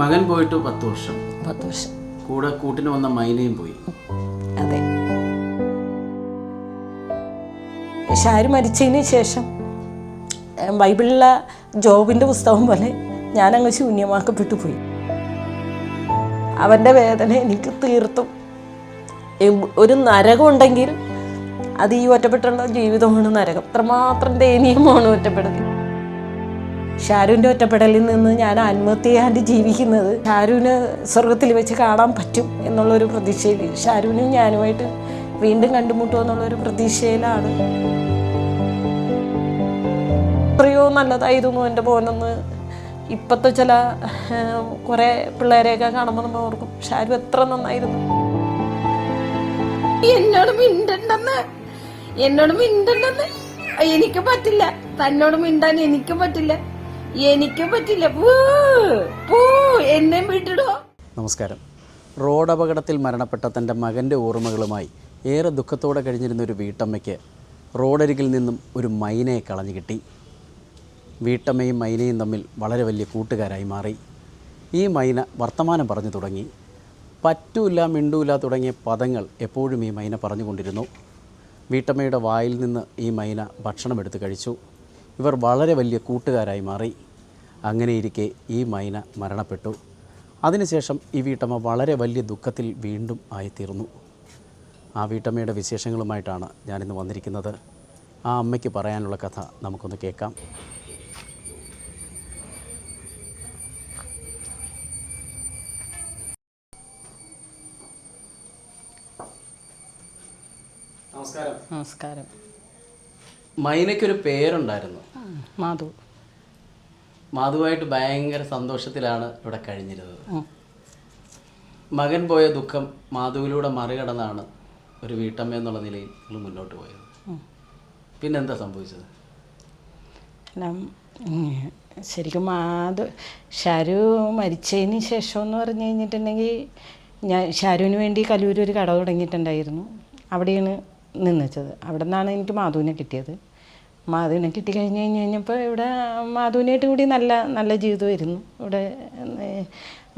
മകൻ പോയിട്ട് 10 വർഷം. 10 വർഷം കൂടെ കൂട്ടിന് വന്ന മൈനയും പോയി. അതെ. ഷാരു മരിച്ചതിന് ശേഷം ബൈബിളിലെ ജോബിൻ്റെ പുസ്തകം പോലെ ഞാനങ്ങ് ശൂന്യമാക്കപ്പെട്ടു പോയി. അവൻ്റെ വേദന എനിക്ക് തീർത്തും ഒരു നരകമുണ്ടെങ്കിൽ അത് ഈ ഒറ്റപ്പെട്ടുള്ള ജീവിതമാണ് നരകം. അത്രമാത്രം ദയനീയമാണ് ഒറ്റപ്പെടൽ. ഷാരുവിൻ്റെ ഒറ്റപ്പെടലിൽ നിന്ന് ഞാൻ ആത്മഹത്യ ചെയ്യാണ്ട് ജീവിക്കുന്നത് ഷാരുവിന് സ്വർഗത്തിൽ വെച്ച് കാണാൻ പറ്റും എന്നുള്ളൊരു പ്രതീക്ഷയിൽ, ഷാരുവിനും ഞാനുമായിട്ട് വീണ്ടും കണ്ടുമുട്ടും എന്നുള്ളൊരു പ്രതീക്ഷയിലാണ്. എത്രയോ നല്ലതായിരുന്നു എൻ്റെ മോനെന്ന് ഇപ്പോഴത്തെ ചില കുറേ പിള്ളേരെയൊക്കെ കാണുമ്പോൾ നമ്മൾ ഓർക്കും ഷാരു എത്ര നന്നായിരുന്നു. എന്നോട് മിണ്ടണ്ടെന്ന് എനിക്ക് പറ്റില്ല, തന്നോട് മിണ്ടാൻ എനിക്ക് പറ്റില്ല. എന്നെ വിട്ടിടോ. നമസ്കാരം. റോഡ് അപകടത്തിൽ മരണപ്പെട്ട തൻ്റെ മകൻ്റെ ഓർമ്മകളുമായി ഏറെ ദുഃഖത്തോടെ കഴിഞ്ഞിരുന്ന ഒരു വീട്ടമ്മയ്ക്ക് റോഡരികിൽ നിന്നും ഒരു മൈനയെ കളഞ്ഞു കിട്ടി. വീട്ടമ്മയും മൈനയും തമ്മിൽ വളരെ വലിയ കൂട്ടുകാരായി മാറി. ഈ മൈന വർത്തമാനം പറഞ്ഞു തുടങ്ങി. പറ്റൂല, മിണ്ടൂല തുടങ്ങിയ പദങ്ങൾ എപ്പോഴും ഈ മൈന പറഞ്ഞുകൊണ്ടിരുന്നു. വീട്ടമ്മയുടെ വായിൽ നിന്ന് ഈ മൈന ഭക്ഷണമെടുത്ത് കഴിച്ചു. ഇവർ വളരെ വലിയ കൂട്ടുകാരായി മാറി. അങ്ങനെയിരിക്കെ ഈ മൈന മരണപ്പെട്ടു. അതിനുശേഷം ഈ വീട്ടമ്മ വളരെ വലിയ ദുഃഖത്തിൽ വീണ്ടും ആയിത്തീർന്നു. ആ വീട്ടമ്മയുടെ വിശേഷങ്ങളുമായിട്ടാണ് ഞാനിന്ന് വന്നിരിക്കുന്നത്. ആ അമ്മയ്ക്ക് പറയാനുള്ള കഥ നമുക്കൊന്ന് കേൾക്കാം. നമസ്കാരം. നമസ്കാരം. മൈനയ്ക്കൊരു പേരുണ്ടായിരുന്നു, മാധു. മാധുവായിട്ട് ഭയങ്കര സന്തോഷത്തിലാണ് ഇവിടെ കഴിഞ്ഞിരുന്നത്. മകൻ പോയ ദുഃഖം മാധുവിലൂടെ മറികടന്നാണ് ഒരു വീട്ടമ്മ എന്നുള്ള നിലയിൽ നിങ്ങൾ മുന്നോട്ട് പോയത്. പിന്നെന്താ സംഭവിച്ചത്? ശരിക്കും ഷാരു മരിച്ചതിന് ശേഷം എന്ന് പറഞ്ഞു കഴിഞ്ഞിട്ടുണ്ടെങ്കിൽ ഞാൻ ഷാരുവിന് വേണ്ടി കലൂർ ഒരു കട തുടങ്ങിയിട്ടുണ്ടായിരുന്നു. അവിടെയാണ് നിന്നിച്ചത്. അവിടെ നിന്നാണ് എനിക്ക് മാധുവിനെ കിട്ടിയത്. മാധുവിനെ കിട്ടിക്കഴിഞ്ഞ് കഴിഞ്ഞപ്പോൾ ഇവിടെ മാധുവിനായിട്ട് കൂടി നല്ല ജീവിതമായിരുന്നു. ഇവിടെ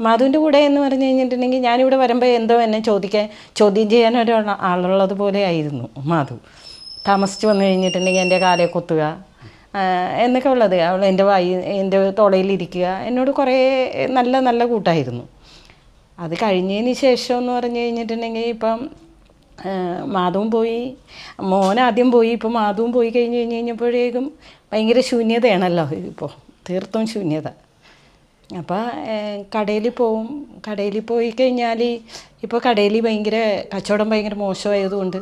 മാധുവിൻ്റെ കൂടെ എന്ന് പറഞ്ഞു കഴിഞ്ഞിട്ടുണ്ടെങ്കിൽ ഞാനിവിടെ വരുമ്പോൾ എന്തോ എന്നെ ചോദ്യം ചെയ്യാൻ ആളുള്ളത് പോലെ ആയിരുന്നു മാധു. താമസിച്ച് വന്നു കഴിഞ്ഞിട്ടുണ്ടെങ്കിൽ എൻ്റെ കാലെ കൊത്തുക എന്നൊക്കെ ഉള്ളത്, അവൾ എൻ്റെ തോളയിലിരിക്കുക, എന്നോട് കുറേ നല്ല കൂട്ടായിരുന്നു. അത് കഴിഞ്ഞതിന് ശേഷം എന്ന് പറഞ്ഞു കഴിഞ്ഞിട്ടുണ്ടെങ്കിൽ ഇപ്പം മാധവും പോയി, മോനാദ്യം പോയി, ഇപ്പോൾ മാധവും പോയി കഴിഞ്ഞപ്പോഴേക്കും ഭയങ്കര ശൂന്യതയാണല്ലോ ഇപ്പോൾ, തീർത്തും ശൂന്യത. അപ്പോൾ കടയിൽ പോവും. കടയിൽ പോയി കഴിഞ്ഞാൽ ഇപ്പോൾ കടയിൽ കച്ചവടം ഭയങ്കര മോശമായതുകൊണ്ട്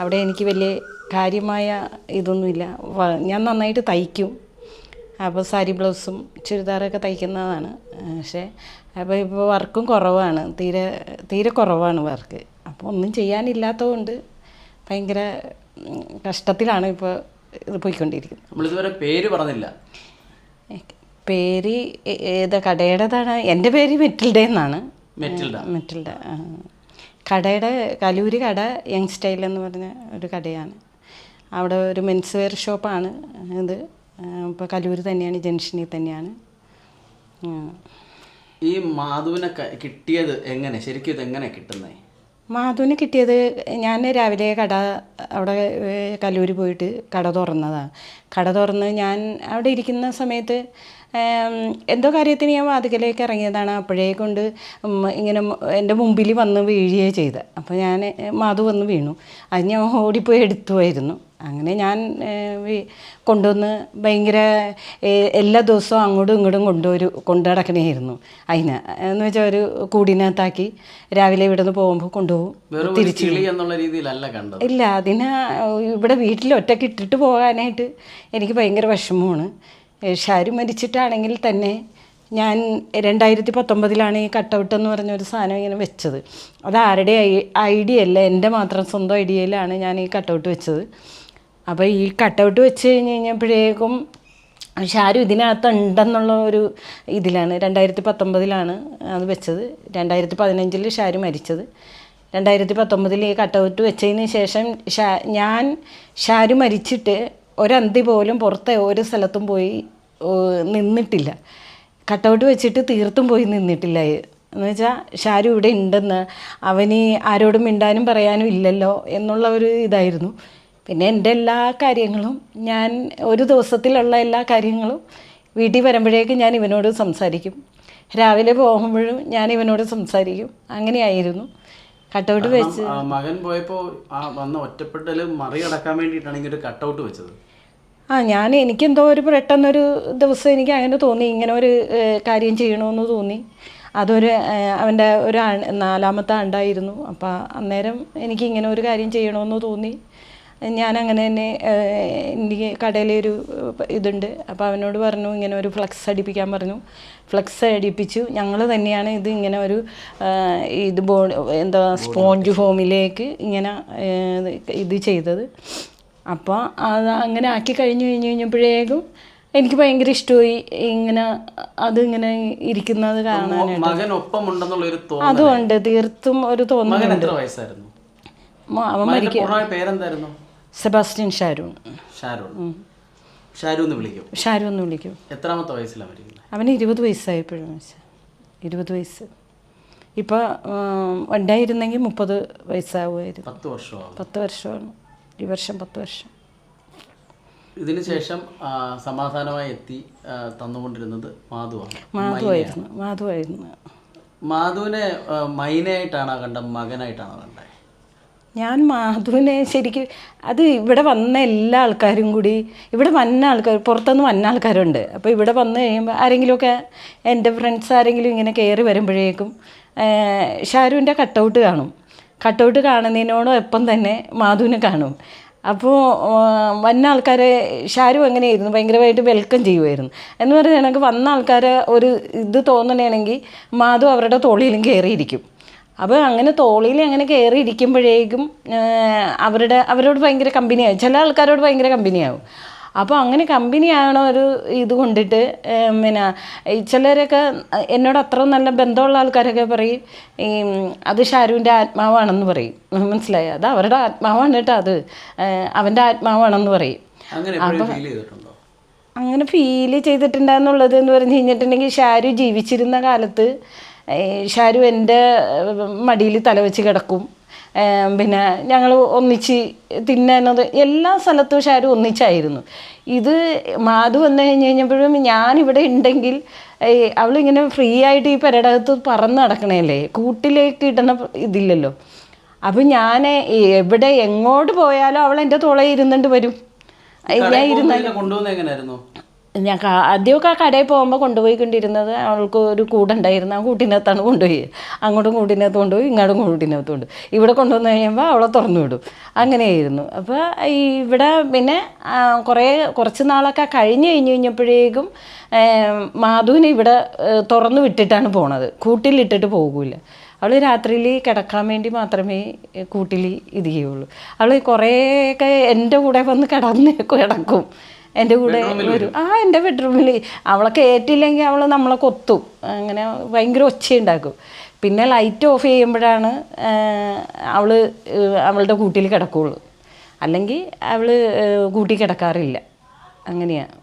അവിടെ എനിക്ക് വലിയ കാര്യമായ ഇതൊന്നുമില്ല. ഞാൻ നന്നായിട്ട് തയ്ക്കും. അപ്പോൾ സാരി ബ്ലൗസും ചുരിദാറൊക്കെ തയ്ക്കുന്നതാണ്. പക്ഷേ അപ്പോൾ ഇപ്പോൾ വർക്കും കുറവാണ്, തീരെ കുറവാണ് വർക്ക്. അപ്പോൾ ഒന്നും ചെയ്യാനില്ലാത്തതുകൊണ്ട് ഭയങ്കര കഷ്ടത്തിലാണ് ഇപ്പോൾ ഇത് പോയിക്കൊണ്ടിരിക്കുന്നത്. നമ്മളിതുവരെ പേര് പറഞ്ഞില്ല. പേര് ഏതാ കടയുടേതാണ്? എൻ്റെ പേര് മെറ്റിൽഡ എന്നാണ്. മെറ്റിൽഡ. കടയുടെ കലൂർ കട യങ് സ്റ്റൈൽ എന്ന് പറഞ്ഞ ഒരു കടയാണ്. അവിടെ ഒരു മെൻസ് വെയർ ഷോപ്പാണ് ഇത്. ഇപ്പോൾ കലൂർ തന്നെയാണ്, ജംഗ്ഷനിൽ തന്നെയാണ്. ഈ മാധുവിനെ കിട്ടിയത് എങ്ങനെ, ശരിക്കും ഇതെങ്ങനെ കിട്ടുന്നത്? മാധുവിനെ കിട്ടിയത് ഞാൻ രാവിലെ അവിടെ കലൂർ പോയിട്ട് കട തുറന്നതാണ്. കട തുറന്ന് ഞാൻ അവിടെ ഇരിക്കുന്ന സമയത്ത് എന്തോ കാര്യത്തിന് ഞാൻ വാതിക്കലേക്ക് ഇറങ്ങിയതാണ്. അപ്പോഴേ കൊണ്ട് ഇങ്ങനെ എൻ്റെ മുമ്പിൽ വന്ന് വീഴുകയാണ് ചെയ്തത്. അപ്പോൾ മാധു വന്ന് വീണു. അത് ഞാൻ ഓടിപ്പോയി എടുത്തുമായിരുന്നു. അങ്ങനെ ഞാൻ കൊണ്ടുവന്ന് ഭയങ്കര എല്ലാ ദിവസവും അങ്ങോട്ടും ഇങ്ങോട്ടും കൊണ്ടു നടക്കണമായിരുന്നു. എന്ന് വെച്ചാൽ ഒരു കൂടിനകത്താക്കി രാവിലെ ഇവിടെ നിന്ന് പോകുമ്പോൾ കൊണ്ടുപോകും, തിരിച്ച്. ഇല്ല, ഇവിടെ വീട്ടിൽ ഒറ്റയ്ക്ക് ഇട്ടിട്ട് പോകാനായിട്ട് എനിക്ക് ഭയങ്കര വിഷമമാണ്. ഷാരു മരിച്ചിട്ടാണെങ്കിൽ തന്നെ ഞാൻ 2019 ഈ കട്ടൗട്ട് എന്ന് പറഞ്ഞൊരു സാധനം ഇങ്ങനെ വെച്ചത്. അത് ആരുടെ ഐഡിയ അല്ല, എൻ്റെ മാത്രം സ്വന്തം ഐഡിയയിലാണ് ഞാൻ ഈ കട്ടൗട്ട് വെച്ചത്. അപ്പോൾ ഈ കട്ടൗട്ട് വെച്ച് കഴിഞ്ഞപ്പോഴേക്കും ഷാരു ഇതിനകത്തുണ്ടെന്നുള്ള ഒരു ഇതിലാണ് 2019 അത് വെച്ചത്. 2015 ഷാരു മരിച്ചത്. 2019 ഈ കട്ടൗട്ട് വെച്ചതിന് ശേഷം ഷാരു മരിച്ചിട്ട് ഒരന്തി പോലും പുറത്തെ ഒരു സ്ഥലത്തും പോയി നിന്നിട്ടില്ല. കട്ടൗട്ട് വെച്ചിട്ട് തീർത്തും പോയി നിന്നിട്ടില്ല. എന്ന് വെച്ചാൽ ഷാരു ഇവിടെ ഉണ്ടെന്ന്, അവന് ആരോടും മിണ്ടാനും പറയാനും ഇല്ലല്ലോ എന്നുള്ള ഒരു ഇതായിരുന്നു. പിന്നെ എൻ്റെ എല്ലാ കാര്യങ്ങളും ഞാൻ ഒരു ദിവസത്തിലുള്ള എല്ലാ കാര്യങ്ങളും വീട്ടിൽ വരുമ്പോഴേക്കും ഞാൻ ഇവനോട് സംസാരിക്കും. രാവിലെ പോകുമ്പോഴും ഞാൻ ഇവനോട് സംസാരിക്കും. അങ്ങനെയായിരുന്നു. കട്ടൗട്ട് വെച്ച് മകൻ പോയപ്പോൾ ആ വന്ന ഒറ്റപ്പെടൽ മറികടക്കാൻ വേണ്ടിയിട്ടാണ് ഇങ്ങനെ ഒരു കട്ടൗട്ട് വെച്ചത്. എനിക്കെന്തോ ഒരു പെട്ടെന്നൊരു ദിവസം എനിക്ക് അങ്ങനെ തോന്നി, ഇങ്ങനെ ഒരു കാര്യം ചെയ്യണമെന്ന് തോന്നി. അതൊരു അവൻ്റെ ഒരു 4ാമത്തെ ആണ്ടായിരുന്നു. അപ്പോൾ അന്നേരം എനിക്കിങ്ങനെ ഒരു കാര്യം ചെയ്യണമെന്ന് തോന്നി. ഞാനങ്ങനെ തന്നെ എനിക്ക് കടയിലൊരു ഇതുണ്ട്, അപ്പോൾ അവനോട് പറഞ്ഞു ഇങ്ങനെ ഒരു ഫ്ലക്സ് അടിപ്പിക്കാൻ പറഞ്ഞു. ഫ്ലക്സ് അടിപ്പിച്ചു. ഞങ്ങൾ തന്നെയാണ് ഇത് ഇങ്ങനെ ഒരു ഇത് സ്പോഞ്ച് ഫോമിലേക്ക് ഇങ്ങനെ ഇത് ചെയ്തത്. അപ്പോൾ അത് അങ്ങനെ ആക്കി കഴിഞ്ഞപ്പോഴേക്കും എനിക്ക് ഭയങ്കര ഇഷ്ടമായി ഇങ്ങനെ അതിങ്ങനെ ഇരിക്കുന്നത് കാണാനായിട്ട്. അതുകൊണ്ട് തീർത്തും ഒരു തോന്നലുണ്ട്. അവൻ പേരെന്തായിരുന്നു? സെബാസ്റ്റ്യൻ ഷാരൂൺ. ഷാരു എന്ന് വിളിക്കും. എത്രാമത്തെ വയസ്സിലാണ് മരിക്കുന്നത്? അവന് 20 വയസ്സായപ്പോഴും 20 വയസ്സ്. ഇപ്പോൾ ഉണ്ടായിരുന്നെങ്കിൽ 30 വയസ്സാവുമായിരുന്നു. 10 വർഷമാണ്. ഈ വർഷം 10 വർഷം. ഇതിന് ശേഷം സമാധാനമായി എത്തി തന്നുകൊണ്ടിരുന്നത് മാധുവായിരുന്നു. മാധുവിനെ മൈനയായിട്ടാണോ കണ്ടത്, മകനായിട്ടാണോ കണ്ടത്? ഞാൻ മാധുവിനെ ശരിക്കും അത് ഇവിടെ വന്ന എല്ലാ ആൾക്കാരും കൂടി, ഇവിടെ വന്ന ആൾക്കാർ, പുറത്തുനിന്ന് വന്ന ആൾക്കാരുണ്ട്. അപ്പോൾ ഇവിടെ വന്നു കഴിയുമ്പോൾ ആരെങ്കിലുമൊക്കെ എൻ്റെ ഫ്രണ്ട്സ് ആരെങ്കിലും ഇങ്ങനെ കയറി വരുമ്പോഴേക്കും ഷാരുവിൻ്റെ കട്ടൗട്ട് കാണും. കട്ടൗട്ട് കാണുന്നതിനോടൊപ്പം തന്നെ മാധുവിനെ കാണും. അപ്പോൾ വന്ന ആൾക്കാരെ ഷാരു എങ്ങനെയായിരുന്നു, ഭയങ്കരമായിട്ട് വെൽക്കം ചെയ്യുമായിരുന്നു. എന്ന് പറഞ്ഞാൽ എനിക്ക് വന്ന ആൾക്കാരെ ഒരു ഇത് തോന്നണമെങ്കിൽ മാധു അവരുടെ തോളിലും കയറിയിരിക്കും. അപ്പോൾ അങ്ങനെ തോളിൽ അങ്ങനെ കയറി ഇരിക്കുമ്പോഴേക്കും അവരോട് ഭയങ്കര കമ്പനിയാവും. ചില ആൾക്കാരോട് ഭയങ്കര കമ്പനിയാവും. അപ്പോൾ അങ്ങനെ കമ്പനിയാവണ ഒരു ഇത് കൊണ്ടിട്ട് പിന്നെ ചിലരൊക്കെ എന്നോട് അത്ര നല്ല ബന്ധമുള്ള ആൾക്കാരൊക്കെ പറയും അത് ഷാരുവിൻ്റെ ആത്മാവാണെന്ന് പറയും. മനസ്സിലായോ? അത് അവരുടെ ആത്മാവാണ് കേട്ടോ, അത് അവൻ്റെ ആത്മാവാണെന്ന് പറയും. അങ്ങനെ ഫീൽ ചെയ്തിട്ടുണ്ടെന്നുള്ളത് എന്ന് പറഞ്ഞു കഴിഞ്ഞിട്ടുണ്ടെങ്കിൽ ഷാരു ജീവിച്ചിരുന്ന കാലത്ത് ഷാരു എൻ്റെ മടിയിൽ തലവെച്ച് കിടക്കും. പിന്നെ ഞങ്ങൾ ഒന്നിച്ച് തിന്നാനത് എല്ലാ സ്ഥലത്തും ഷാരു ഒന്നിച്ചായിരുന്നു. ഇത് മാധു വന്നു കഴിഞ്ഞപ്പോഴും ഞാനിവിടെ ഉണ്ടെങ്കിൽ അവളിങ്ങനെ ഫ്രീ ആയിട്ട് ഈ പെരടകത്ത് പറന്ന് നടക്കണല്ലേ, കൂട്ടിലേക്ക് ഇടുന്ന ഇതില്ലല്ലോ. അപ്പം ഞാൻ എവിടെ എങ്ങോട്ട് പോയാലും അവൾ എൻ്റെ തോളയിൽ ഇരുന്നിട്ട് വരും. ഞാൻ ഇരുന്ന ഞാൻ ആദ്യമൊക്കെ ആ കടയിൽ പോകുമ്പോൾ കൊണ്ടുപോയിക്കൊണ്ടിരുന്നത് അവൾക്ക് ഒരു കൂടുണ്ടായിരുന്നു. ആ കൂട്ടിനകത്താണ് കൊണ്ടുപോയി. അങ്ങോട്ടും കൂട്ടിനകത്ത് കൊണ്ടുപോയി, ഇങ്ങോട്ടും കൂട്ടിനകത്ത് കൊണ്ടുപോയി. ഇവിടെ കൊണ്ടുവന്ന് കഴിയുമ്പോൾ അവളെ തുറന്നു വിടും. അങ്ങനെയായിരുന്നു. അപ്പോൾ ഇവിടെ പിന്നെ കുറച്ച് നാളൊക്കെ കഴിഞ്ഞപ്പോഴേക്കും മാധുവിനെ ഇവിടെ തുറന്നു വിട്ടിട്ടാണ് പോണത്. കൂട്ടിലിട്ടിട്ട് പോകില്ല. അവൾ രാത്രിയിൽ കിടക്കാൻ വേണ്ടി മാത്രമേ കൂട്ടിൽ ഇത് ചെയ്യുള്ളൂ. അവൾ കുറേയൊക്കെ എൻ്റെ കൂടെ വന്ന് കിടക്കും. എൻ്റെ കൂടെ വരും. എൻ്റെ ബെഡ്റൂമിൽ അവളെ കയറ്റില്ലെങ്കിൽ അവൾ നമ്മളെ കൊത്തും. അങ്ങനെ ഭയങ്കര ഒച്ചയുണ്ടാക്കും. പിന്നെ ലൈറ്റ് ഓഫ് ചെയ്യുമ്പോഴാണ് അവളുടെ കൂട്ടിൽ കിടക്കുകയുള്ളൂ. അല്ലെങ്കിൽ അവൾ കൂട്ടി കിടക്കാറില്ല. അങ്ങനെയാണ്.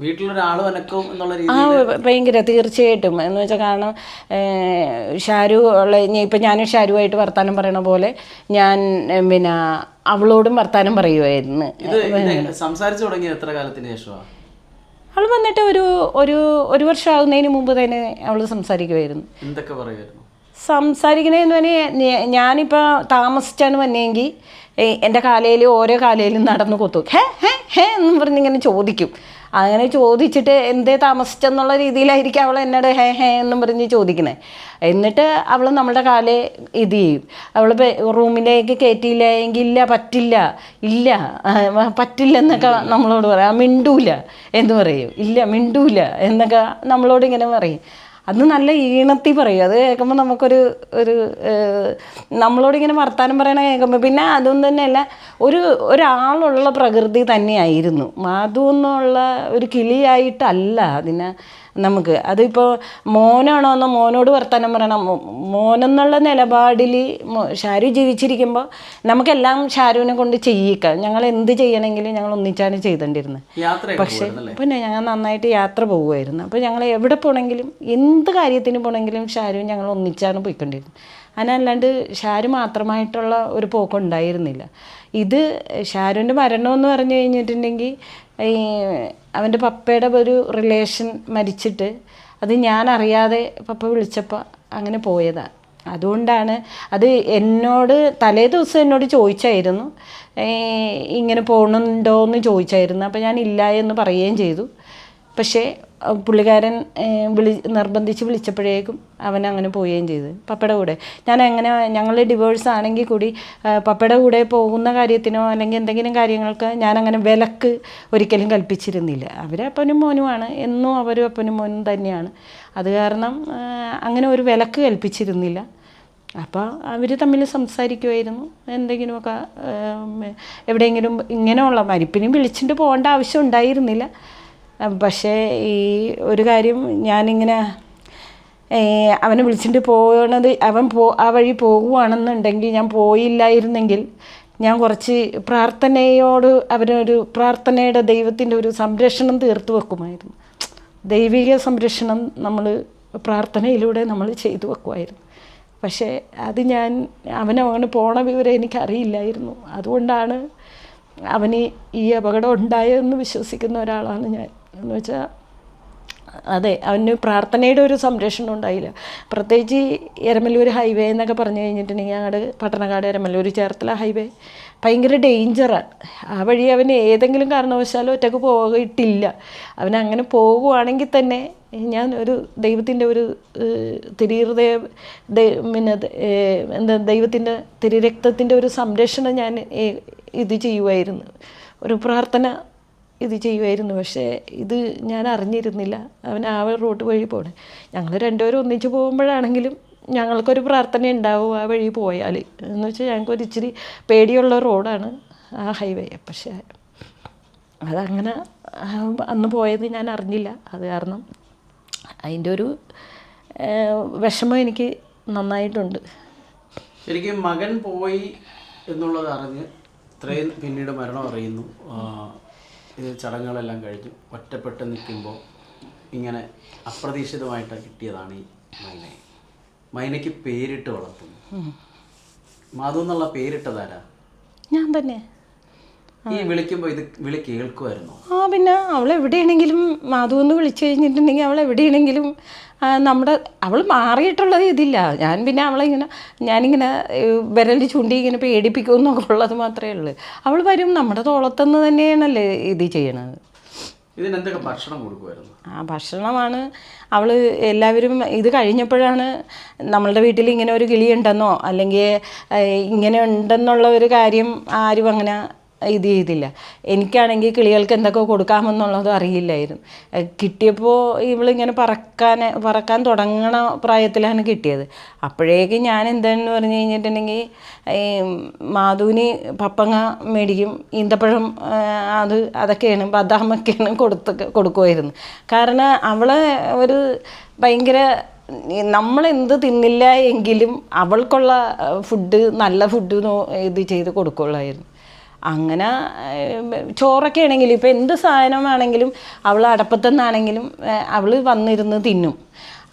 വീട്ടിലൊരാൾ അനക്കും എന്നുള്ള രീതിയിൽ ഭയങ്കര തീർച്ചയായിട്ടും. എന്ന് വെച്ചാൽ കാരണം ഷാരു ഇപ്പം ഞാനും ഷാരുവായിട്ട് വർത്താനം പറയണ പോലെ ഞാൻ പിന്നെ അവളോടും വർത്താനം പറയുമായിരുന്നു. സംസാരിച്ചു തുടങ്ങിയത് എത്ര കാലത്തിന് ശേഷമാണ്? അവൾ വന്നിട്ട് ഒരു വർഷം ആകുന്നതിന് മുമ്പ് തന്നെ അവൾ സംസാരിക്കുമായിരുന്നു. എന്തൊക്കെ പറയുമായിരുന്നു? സംസാരിക്കണതെന്ന് പറഞ്ഞാൽ ഞാനിപ്പോൾ താമസിച്ചാണ് വന്നെങ്കിൽ എൻ്റെ ഓരോ കാലയിലും നടന്ന് കൊത്തും. ഹേ എന്നും പറഞ്ഞിങ്ങനെ ചോദിക്കും. അങ്ങനെ ചോദിച്ചിട്ട് എന്തേ താമസിച്ചെന്നുള്ള രീതിയിലായിരിക്കും അവൾ എന്നോട് ഹേ എന്നും പറഞ്ഞ് ചോദിക്കണേ. എന്നിട്ട് അവൾ നമ്മുടെ കാലെ ഇത് ചെയ്യും. അവൾ റൂമിലേക്ക് കയറ്റിയില്ലെങ്കിൽ ഇല്ല പറ്റില്ലെന്നൊക്കെ നമ്മളോട് പറയാം. മിണ്ടൂല എന്ന് പറയും. ഇല്ല മിണ്ടൂല എന്നൊക്കെ നമ്മളോട് ഇങ്ങനെ പറയും. അത് നല്ല ഈണത്തിൽ പറയും. അത് കേൾക്കുമ്പോൾ നമുക്കൊരു നമ്മളോടിങ്ങനെ വർത്താനം പറയണ കേൾക്കുമ്പോൾ പിന്നെ അതൊന്നും തന്നെയല്ല, ഒരാളുള്ള പ്രകൃതി തന്നെയായിരുന്നു. മാധു എന്നുള്ള ഒരു കിളിയായിട്ടല്ല അതിനെ നമുക്ക് അതിപ്പോൾ മോനാണോ എന്നോ മോനോട് വർത്താനം പറയണം. മോനെന്നുള്ള നിലപാടിൽ ഷാരു ജീവിച്ചിരിക്കുമ്പോൾ നമുക്കെല്ലാം ഷാരുവിനെ കൊണ്ട് ചെയ്യിക്കാം. ഞങ്ങൾ എന്ത് ചെയ്യണമെങ്കിലും ഞങ്ങൾ ഒന്നിച്ചാണ് ചെയ്തുകൊണ്ടിരുന്നത്. പക്ഷേ പിന്നെ ഞങ്ങൾ നന്നായിട്ട് യാത്ര പോകുമായിരുന്നു. അപ്പോൾ ഞങ്ങൾ എവിടെ പോകണമെങ്കിലും എന്ത് കാര്യത്തിന് പോകണമെങ്കിലും ഷാരുവും ഞങ്ങൾ ഒന്നിച്ചാണ് പോയിക്കൊണ്ടിരുന്നത്. അതിനല്ലാണ്ട് ഷാരു മാത്രമായിട്ടുള്ള ഒരു പോക്കുണ്ടായിരുന്നില്ല. ഇത് ഷാരുവിൻ്റെ മരണം എന്ന് പറഞ്ഞു കഴിഞ്ഞിട്ടുണ്ടെങ്കിൽ ഈ അവൻ്റെ പപ്പയുടെ ഒരു റിലേഷൻ മരിച്ചിട്ട് അത് ഞാൻ അറിയാതെ പപ്പ വിളിച്ചപ്പോൾ അങ്ങനെ പോയതാണ്. അതുകൊണ്ടാണ് അത് എന്നോട് തലേ ദിവസം എന്നോട് ചോദിച്ചായിരുന്നു, ഇങ്ങനെ പോകണുണ്ടോ എന്ന് ചോദിച്ചായിരുന്നു. അപ്പോൾ ഞാൻ ഇല്ല എന്ന് പറയുകയും ചെയ്തു. പക്ഷേ പുള്ളിക്കാരൻ നിർബന്ധിച്ച് വിളിച്ചപ്പോഴേക്കും അവൻ അങ്ങനെ പോവുകയും ചെയ്തു പപ്പയുടെ കൂടെ. ഞാൻ എങ്ങനെ ഞങ്ങൾ ഡിവോഴ്സ് ആണെങ്കിൽ കൂടി പപ്പയുടെ കൂടെ പോകുന്ന കാര്യത്തിനോ അല്ലെങ്കിൽ എന്തെങ്കിലും കാര്യങ്ങൾക്ക് ഞാനങ്ങനെ വിലക്ക് ഒരിക്കലും കൽപ്പിച്ചിരുന്നില്ല. അവർ അപ്പനും മോനുമാണ്, എന്നും അവരും അപ്പനും മോനും തന്നെയാണ്. അത് കാരണം അങ്ങനെ ഒരു വിലക്ക് കൽപ്പിച്ചിരുന്നില്ല. അപ്പോൾ അവർ തമ്മിൽ സംസാരിക്കുമായിരുന്നു. എന്തെങ്കിലുമൊക്കെ എവിടെയെങ്കിലും ഇങ്ങനെയുള്ള മരിപ്പിനും വിളിച്ചിട്ട് പോകേണ്ട ആവശ്യം ഉണ്ടായിരുന്നില്ല. പക്ഷേ ഈ ഒരു കാര്യം ഞാനിങ്ങനെ അവനെ വിളിച്ചിട്ട് പോകണത് അവൻ ആ വഴി പോകുകയാണെന്നുണ്ടെങ്കിൽ ഞാൻ പോയില്ലായിരുന്നെങ്കിൽ ഞാൻ കുറച്ച് പ്രാർത്ഥനയോട് അവനൊരു പ്രാർത്ഥനയുടെ ദൈവത്തിൻ്റെ ഒരു സംരക്ഷണം തീർത്തു വെക്കുമായിരുന്നു. ദൈവിക സംരക്ഷണം നമ്മൾ പ്രാർത്ഥനയിലൂടെ നമ്മൾ ചെയ്തു വെക്കുമായിരുന്നു. പക്ഷേ അത് അവനങ്ങനെ പോണ വിവരം എനിക്കറിയില്ലായിരുന്നു. അതുകൊണ്ടാണ് അവന് ഈ അപകടം ഉണ്ടായതെന്ന് വിശ്വസിക്കുന്ന ഒരാളാണ് ഞാൻ. എന്ന് വെച്ചാൽ അതെ, അവന് പ്രാർത്ഥനയുടെ ഒരു സംരക്ഷണം ഉണ്ടായില്ല. പ്രത്യേകിച്ച് എരമല്ലൂർ ഹൈവേ എന്നൊക്കെ പറഞ്ഞു കഴിഞ്ഞിട്ടുണ്ടെങ്കിൽ ഞങ്ങളുടെ പട്ടണക്കാട് എരമല്ലൂർ ചേർത്തല ഹൈവേ ഭയങ്കര ഡേഞ്ചറാണ്. ആ വഴി അവന് ഏതെങ്കിലും കാരണവശാലും ഒറ്റക്ക് പോയിട്ടില്ല. അവനങ്ങനെ പോകുവാണെങ്കിൽ തന്നെ ഞാൻ ഒരു ദൈവത്തിൻ്റെ ഒരു തിരുഹൃദയ പിന്നെ എന്താ ദൈവത്തിൻ്റെ തിരുരക്തത്തിൻ്റെ ഒരു സംരക്ഷണം ഞാൻ ഇത് ചെയ്യുമായിരുന്നു, ഒരു പ്രാർത്ഥന ഇത് ചെയ്യുമായിരുന്നു. പക്ഷേ ഇത് ഞാൻ അറിഞ്ഞിരുന്നില്ല. അവൻ ആ റൂട്ട് വഴി പോകണേ. ഞങ്ങൾ രണ്ടുപേരും ഒന്നിച്ച് പോകുമ്പോഴാണെങ്കിലും ഞങ്ങൾക്കൊരു പ്രാർത്ഥന ഉണ്ടാവും ആ വഴി പോയാൽ. എന്ന് വെച്ചാൽ ഞങ്ങൾക്കൊരു ഇച്ചിരി പേടിയുള്ള റോഡാണ് ആ ഹൈവേ. പക്ഷേ അതങ്ങനെ അന്ന് പോയത് ഞാൻ അറിഞ്ഞില്ല. അത് കാരണം അതിൻ്റെ ഒരു വിഷമം എനിക്ക് നന്നായിട്ടുണ്ട്. ശരിക്കും മകൻ പോയി എന്നുള്ളത് അറിഞ്ഞ് ഇത്രയും പിന്നീട് മരണം അറിയുന്നു, ഇത് ചടങ്ങുകളെല്ലാം കഴിഞ്ഞു ഒറ്റപ്പെട്ട് നിൽക്കുമ്പോൾ ഇങ്ങനെ അപ്രതീക്ഷിതമായിട്ട് കിട്ടിയതാണ് ഈ മൈനയെ. മൈനയ്ക്ക് പേരിട്ട് വളർത്തുന്നു. മാധു എന്നുള്ള പേരിട്ടതാരാ? ഞാൻ തന്നെ. ഈ വിളിക്കുമ്പോൾ ഇത് വിളി കേൾക്കുമായിരുന്നു? പിന്നെ അവളെവിടെയാണെങ്കിലും മാധു എന്ന് വിളിച്ചു കഴിഞ്ഞിട്ടുണ്ടെങ്കിൽ അവളെവിടെയാണെങ്കിലും അവൾ മാറിയിട്ടുള്ളത് ഇതില്ല. പിന്നെ ഞാനിങ്ങനെ വിരൽ ചൂണ്ടി ഇങ്ങനെ പേടിപ്പിക്കുമെന്നൊക്കെ ഉള്ളത് മാത്രമേ ഉള്ളൂ. അവൾ വരും, നമ്മുടെ തോളത്തുനിന്ന് തന്നെയാണല്ലേ ഇത് ചെയ്യണത്. ഇതിനെന്തൊക്കെ ഭക്ഷണം കൊടുക്കുമായിരുന്നു? ഭക്ഷണമാണ് അവൾ എല്ലാവരും ഇത് കഴിഞ്ഞപ്പോഴാണ് നമ്മളുടെ വീട്ടിൽ ഇങ്ങനെ ഒരു കിളി ഉണ്ടെന്നോ അല്ലെങ്കിൽ ഇങ്ങനെ ഉണ്ടെന്നുള്ള ഒരു കാര്യം ആരും അങ്ങനെ ഇത് ചെയ്തില്ല. എനിക്കാണെങ്കിൽ കിളികൾക്ക് എന്തൊക്കെ കൊടുക്കാമെന്നുള്ളതും അറിയില്ലായിരുന്നു. കിട്ടിയപ്പോൾ ഇവളിങ്ങനെ പറക്കാൻ തുടങ്ങണ പ്രായത്തിലാണ് കിട്ടിയത്. അപ്പോഴേക്കും ഞാൻ എന്താണെന്ന് പറഞ്ഞു കഴിഞ്ഞിട്ടുണ്ടെങ്കിൽ മാധുവിന് പപ്പങ്ങ മേടിക്കും, ഈന്തപ്പഴം അതൊക്കെയാണ് ബദാമൊക്കെയാണ് കൊടുക്കുമായിരുന്നു. കാരണം അവളെ ഒരു ഭയങ്കര നമ്മളെന്ത് തിന്നില്ല എങ്കിലും അവൾക്കുള്ള ഫുഡ് നല്ല ഫുഡ് ഇത് ചെയ്ത് കൊടുക്കുള്ളായിരുന്നു. അങ്ങനെ ചോറൊക്കെ ആണെങ്കിലും ഇപ്പോൾ എന്ത് സാധനമാണെങ്കിലും അവൾ അടപ്പത്തുനിന്നാണെങ്കിലും അവൾ വന്നിരുന്ന് തിന്നും.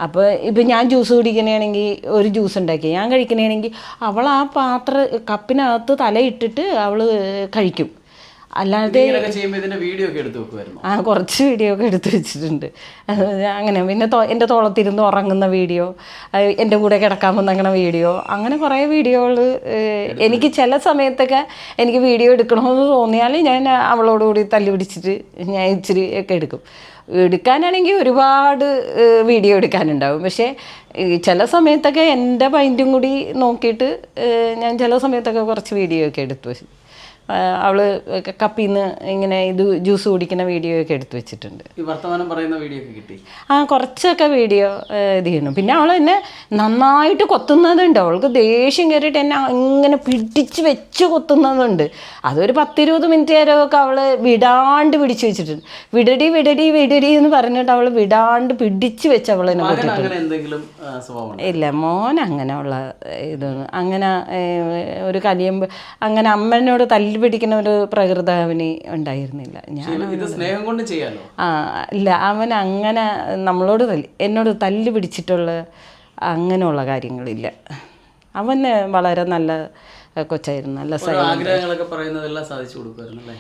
അപ്പോൾ ഇപ്പം ഞാൻ ജ്യൂസ് കുടിക്കണമെങ്കിൽ ഒരു ജ്യൂസ് ഉണ്ടാക്കി ഞാൻ കഴിക്കണമെങ്കിൽ അവൾ ആ കപ്പിനകത്ത് തലയിട്ടിട്ട് അവൾ കഴിക്കും. അല്ലാതെ കുറച്ച് വീഡിയോ ഒക്കെ എടുത്ത് വെച്ചിട്ടുണ്ട്. അങ്ങനെ പിന്നെ എൻ്റെ തോളത്തിരുന്ന് ഉറങ്ങുന്ന വീഡിയോ, എൻ്റെ കൂടെ കിടക്കാൻ വന്നങ്ങനെ വീഡിയോ, അങ്ങനെ കുറേ വീഡിയോകൾ എനിക്ക് ചില സമയത്തൊക്കെ എനിക്ക് വീഡിയോ എടുക്കണമെന്ന് തോന്നിയാൽ ഞാൻ അവളോടുകൂടി തല്ലി പിടിച്ചിട്ട് ഞാൻ ഇച്ചിരി ഒക്കെ എടുക്കും. എടുക്കാനാണെങ്കിൽ ഒരുപാട് വീഡിയോ എടുക്കാനുണ്ടാവും. പക്ഷേ ചില സമയത്തൊക്കെ എൻ്റെ മൈൻഡും കൂടി നോക്കിയിട്ട് ഞാൻ ചില സമയത്തൊക്കെ കുറച്ച് വീഡിയോ ഒക്കെ എടുത്തു. അവൾ കപ്പിൽ നിന്ന് ഇങ്ങനെ ഇത് ജ്യൂസ് കുടിക്കുന്ന വീഡിയോ ഒക്കെ എടുത്തു വെച്ചിട്ടുണ്ട്. ഈ വർത്തമാനം പറയുന്ന വീഡിയോ ഒക്കെ കിട്ടി? കുറച്ചൊക്കെ വീഡിയോ ഇത് ചെയ്യണം. പിന്നെ അവൾ എന്നെ നന്നായിട്ട് കൊത്തുന്നതുണ്ട്. അവൾക്ക് ദേഷ്യം കയറിയിട്ട് എന്നെ ഇങ്ങനെ പിടിച്ച് വെച്ച് കൊത്തുന്നതുണ്ട്. അതൊരു 10-20 മിനിറ്റ് നേരമൊക്കെ അവൾ വിടാണ്ട് പിടിച്ച് വെച്ചിട്ടുണ്ട്. വിടടി വിടടി വിടടി എന്ന് പറഞ്ഞിട്ട് അവൾ വിടാണ്ട് പിടിച്ച് വെച്ച് അവൾ എന്നെ കൊത്തിട്ടുണ്ട്. ഇല്ല, മോൻ അങ്ങനെയുള്ള ഇതൊന്നും അങ്ങനെ ഒരു കലിയുമ്പോൾ അങ്ങനെ അമ്മനോട് തല്ലി പിടിക്കുന്ന ഒരു പ്രകൃതി അവന് ഉണ്ടായിരുന്നില്ല. സ്നേഹം കൊണ്ട് ചെയ്യാലോ. ഇല്ല, അവൻ അങ്ങനെ നമ്മളോട് എന്നോട് തല്ലി പിടിച്ചിട്ടുള്ള അങ്ങനെയുള്ള കാര്യങ്ങളില്ല. അവന് വളരെ നല്ല കൊച്ചായിരുന്നു, നല്ല ആഗ്രഹങ്ങളൊക്കെ പറയുന്നതെല്ലാം സാധിച്ചു കൊടുക്കുമായിരുന്നല്ലേ?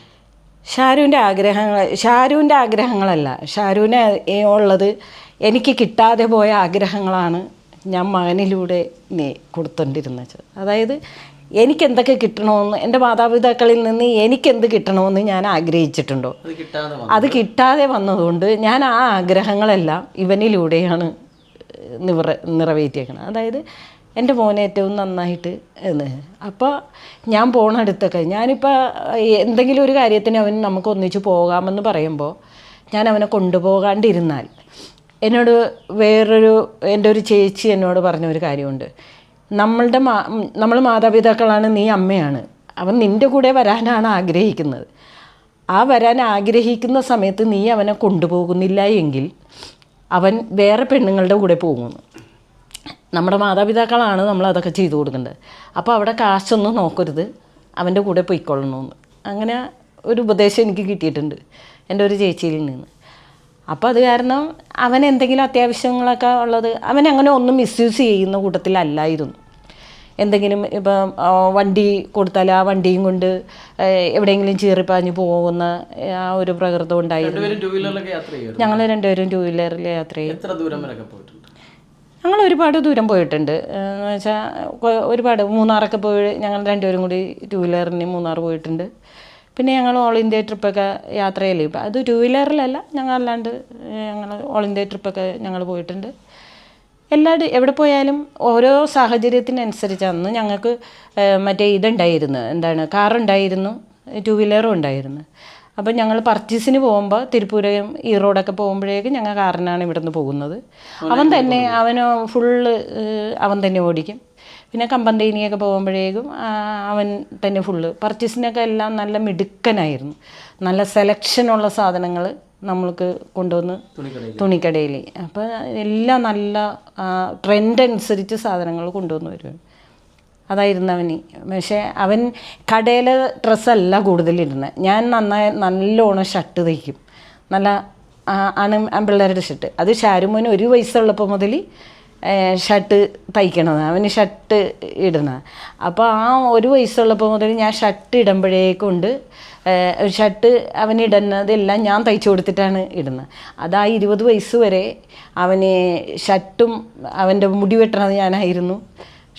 ഷാരുവിൻ്റെ ആഗ്രഹങ്ങളല്ല, ഷാരുവിന് ഉള്ളത് എനിക്ക് കിട്ടാതെ പോയ ആഗ്രഹങ്ങളാണ് ഞാൻ മകനിലൂടെ കൊടുത്തോണ്ടിരുന്നത്. അതായത് എനിക്കെന്തൊക്കെ കിട്ടണമെന്ന്, എൻ്റെ മാതാപിതാക്കളിൽ നിന്ന് എനിക്കെന്ത് കിട്ടണമെന്ന് ഞാൻ ആഗ്രഹിച്ചിട്ടുണ്ടോ അത് കിട്ടാതെ വന്നതുകൊണ്ട് ഞാൻ ആ ആഗ്രഹങ്ങളെല്ലാം ഇവനിലൂടെയാണ് നിറവേറ്റിയേക്കണം. അതായത് എൻ്റെ മോനെ ഏറ്റവും നന്നായിട്ട് അപ്പോൾ ഞാൻ പോണടുത്തൊക്കെ ഞാനിപ്പോൾ എന്തെങ്കിലും ഒരു കാര്യത്തിന് അവൻ നമുക്ക് ഒന്നിച്ച് പോകാമെന്ന് പറയുമ്പോൾ ഞാൻ അവനെ കൊണ്ടുപോകാണ്ടിരുന്നാൽ എന്നോട് എൻ്റെ ഒരു ചേച്ചി എന്നോട് പറഞ്ഞൊരു കാര്യമുണ്ട്. നമ്മൾ മാതാപിതാക്കളാണ്, നീ അമ്മയാണ്, അവൻ നിൻ്റെ കൂടെ വരാനാണ് ആഗ്രഹിക്കുന്നത്. ആ വരാൻ ആഗ്രഹിക്കുന്ന സമയത്ത് നീ അവനെ കൊണ്ടുപോകുന്നില്ല എങ്കിൽ അവൻ വേറെ പെണ്ണുങ്ങളുടെ കൂടെ പോകുന്നു. നമ്മുടെ മാതാപിതാക്കളാണ് നമ്മൾ അതൊക്കെ ചെയ്തു കൊടുക്കേണ്ടത്. അപ്പോൾ അവിടെ കാശൊന്നും നോക്കരുത്, അവൻ്റെ കൂടെ പോയിക്കൊള്ളണമെന്ന്. അങ്ങനെ ഒരു ഉപദേശം എനിക്ക് കിട്ടിയിട്ടുണ്ട് എൻ്റെ ഒരു ചേച്ചിയിൽ നിന്ന്. അപ്പോൾ അത് കാരണം അവൻ എന്തെങ്കിലും അത്യാവശ്യങ്ങളൊക്കെ ഉള്ളത് അവൻ അങ്ങനെ ഒന്നും മിസ്യൂസ് ചെയ്യുന്ന കൂട്ടത്തിലല്ലായിരുന്നു. എന്തെങ്കിലും ഇപ്പം വണ്ടി കൊടുത്താൽ ആ വണ്ടിയും കൊണ്ട് എവിടെയെങ്കിലും ചീറിപ്പാഞ്ഞ് പോകുന്ന ആ ഒരു പ്രകൃതം ഉണ്ടായിരുന്നു. ഞങ്ങൾ രണ്ടുപേരും 2 വീലറിൽ യാത്ര ചെയ്യും. ഞങ്ങൾ ഒരുപാട് ദൂരം പോയിട്ടുണ്ട്. എന്ന് വെച്ചാൽ ഒരുപാട് മൂന്നാറൊക്കെ പോയി ഞങ്ങൾ രണ്ടുപേരും കൂടി 2 വീലറിന് മൂന്നാർ പോയിട്ടുണ്ട്. പിന്നെ ഞങ്ങൾ ഓൾ ഇന്ത്യ ട്രിപ്പൊക്കെ യാത്ര ചെയ്യല്. ഇപ്പം അത് 2 വീലറിലല്ല, ഞങ്ങൾ ഓൾ ഇന്ത്യ ട്രിപ്പൊക്കെ ഞങ്ങൾ പോയിട്ടുണ്ട്. എവിടെ പോയാലും ഓരോ സാഹചര്യത്തിനനുസരിച്ച് അന്ന് ഞങ്ങൾക്ക് മറ്റേ ഇതുണ്ടായിരുന്നു, കാറുണ്ടായിരുന്നു, 2 വീലറും ഉണ്ടായിരുന്നു. അപ്പം ഞങ്ങൾ പർച്ചേസിന് പോകുമ്പോൾ തിരുപ്പൂരം ഈറോഡൊക്കെ പോകുമ്പോഴേക്കും ഞങ്ങൾ കാറിനാണ് ഇവിടെ നിന്ന് പോകുന്നത്. അവന് ഫുള്ള് അവൻ തന്നെ ഓടിക്കും. പിന്നെ കമ്പന്തേനിയൊക്കെ പോകുമ്പോഴേക്കും അവൻ തന്നെ ഫുള്ള് പർച്ചേസിനൊക്കെ എല്ലാം നല്ല മിടുക്കനായിരുന്നു. നല്ല സെലക്ഷനുള്ള സാധനങ്ങൾ നമ്മൾക്ക് കൊണ്ടുവന്ന് തുണിക്കടയിൽ. അപ്പോൾ എല്ലാം നല്ല ട്രെൻഡ് അനുസരിച്ച് സാധനങ്ങൾ കൊണ്ടുവന്ന് വരും. അതായിരുന്നു അവന്. പക്ഷേ അവൻ കടയിലെ ഡ്രസ്സല്ല കൂടുതലിരുന്നത്. ഞാൻ നല്ലോണം ഷർട്ട് തയ്ക്കും, നല്ല ആൺപിള്ളേരുടെ ഷർട്ട്. അത് ഷാരുമോന് 1 വയസ്സുള്ളപ്പോൾ മുതൽ ഷർട്ട് തയ്ക്കണത്, അവന് ഷർട്ട് ഇടുന്നത്. അപ്പോൾ ആ 1 വയസ്സുള്ളപ്പോൾ മുതൽ ഞാൻ ഷർട്ട് ഇടുമ്പോഴേക്കൊണ്ട് ഷർട്ട് അവനിടുന്നതെല്ലാം ഞാൻ തയ്ച്ചു കൊടുത്തിട്ടാണ് ഇടുന്നത്. അത് ആ 20 വയസ്സ് വരെ അവന് ഷർട്ടും അവൻ്റെ മുടി വെട്ടണത് ഞാനായിരുന്നു,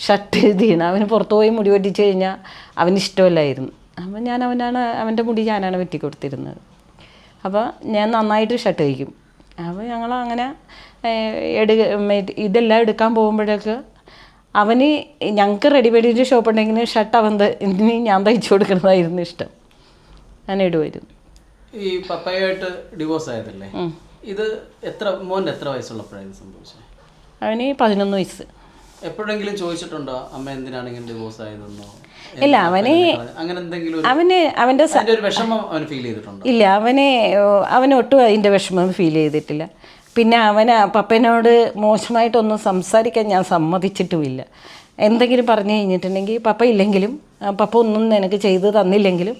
ഷർട്ട് ചെയ്യണം. അവന് പുറത്തു പോയി മുടി വെട്ടിച്ച് കഴിഞ്ഞാൽ അവന് ഇഷ്ടമല്ലായിരുന്നു. അപ്പം അവൻ്റെ മുടി ഞാനാണ് വെട്ടി കൊടുത്തിരുന്നത്. അപ്പോൾ ഞാൻ നന്നായിട്ട് ഷർട്ട് തയ്ക്കും. അപ്പോൾ ഞങ്ങൾ അങ്ങനെ ഇതെല്ലാം എടുക്കാൻ പോകുമ്പോഴൊക്കെ അവന് ഞങ്ങൾക്ക് റെഡിമെയ്ഡിൻ്റെ ഷോപ്പ് ഉണ്ടെങ്കിൽ ഷർട്ട് ഞാൻ തയ്ച്ചു കൊടുക്കുന്നതായിരുന്നു ഇഷ്ടം. ഞാൻ ഇടുമായിരുന്നു. ഈ പപ്പയായിട്ട് ഡിവോഴ്സ് ആയതല്ലേ, ഇത് മോൻ്റെ എത്ര വയസ്സുള്ളപ്പോഴായിരുന്നു സംഭവിച്ചത്? അവന് 11 വയസ്സ്. എപ്പോഴെങ്കിലും ചോദിച്ചിട്ടുണ്ടോ അമ്മ എന്തിനാണ് ഇങ്ങനെ ഡിവോഴ്സ് ആയതെന്നോ? ഇല്ല, അവൻ്റെ വിഷമം അവന് ഫീൽ ചെയ്തിട്ടുണ്ടോ? ഇല്ല, അവന് ഒട്ടും അതിൻ്റെ വിഷമം ഫീൽ ചെയ്തിട്ടില്ല. പിന്നെ പപ്പനോട് മോശമായിട്ടൊന്നും സംസാരിക്കാൻ ഞാൻ സമ്മതിച്ചിട്ടുമില്ല. എന്തെങ്കിലും പറഞ്ഞു കഴിഞ്ഞിട്ടുണ്ടെങ്കിൽ പപ്പ ഇല്ലെങ്കിലും പപ്പ ഒന്നും നിനക്ക് ചെയ്ത് തന്നില്ലെങ്കിലും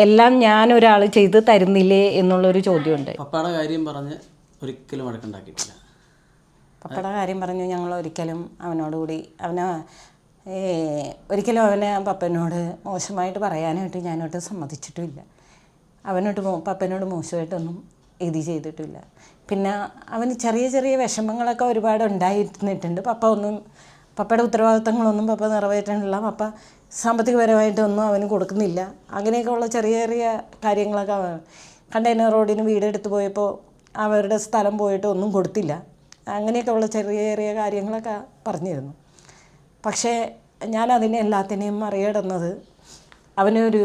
എല്ലാം ഞാനൊരാൾ ചെയ്ത് തരുന്നില്ലേ എന്നുള്ളൊരു ചോദ്യമുണ്ട്. പപ്പയുടെ കാര്യം പറഞ്ഞ് ഒരിക്കലും വഴക്കുണ്ടാക്കിയിട്ടില്ല. പപ്പയുടെ കാര്യം പറഞ്ഞു ഞങ്ങൾ ഒരിക്കലും അവനോടുകൂടി ഒരിക്കലും പപ്പനോട് മോശമായിട്ട് പറയാനായിട്ട് ഞാനോട്ട് സമ്മതിച്ചിട്ടുമില്ല. പപ്പനോട് മോശമായിട്ടൊന്നും ഇത് ചെയ്തിട്ടില്ല. പിന്നെ അവന് ചെറിയ ചെറിയ വിഷമങ്ങളൊക്കെ ഒരുപാട് ഉണ്ടായിരുന്നിട്ടുണ്ട്. പപ്പയുടെ ഉത്തരവാദിത്തങ്ങളൊന്നും പപ്പ നിറവേറ്റാനുള്ള പപ്പ സാമ്പത്തികപരമായിട്ടൊന്നും അവന് കൊടുക്കുന്നില്ല. അങ്ങനെയൊക്കെയുള്ള ചെറിയ ചെറിയ കാര്യങ്ങളൊക്കെ കണ്ടെയ്നർ റോഡിന് വീടെടുത്ത് പോയപ്പോൾ അവരുടെ സ്ഥലം പോയിട്ട് ഒന്നും കൊടുത്തില്ല. അങ്ങനെയൊക്കെയുള്ള ചെറിയ ചെറിയ കാര്യങ്ങളൊക്കെ പറഞ്ഞിരുന്നു. പക്ഷേ ഞാൻ അതിനെ എല്ലാത്തിനെയും മറികടന്നത് അവനൊരു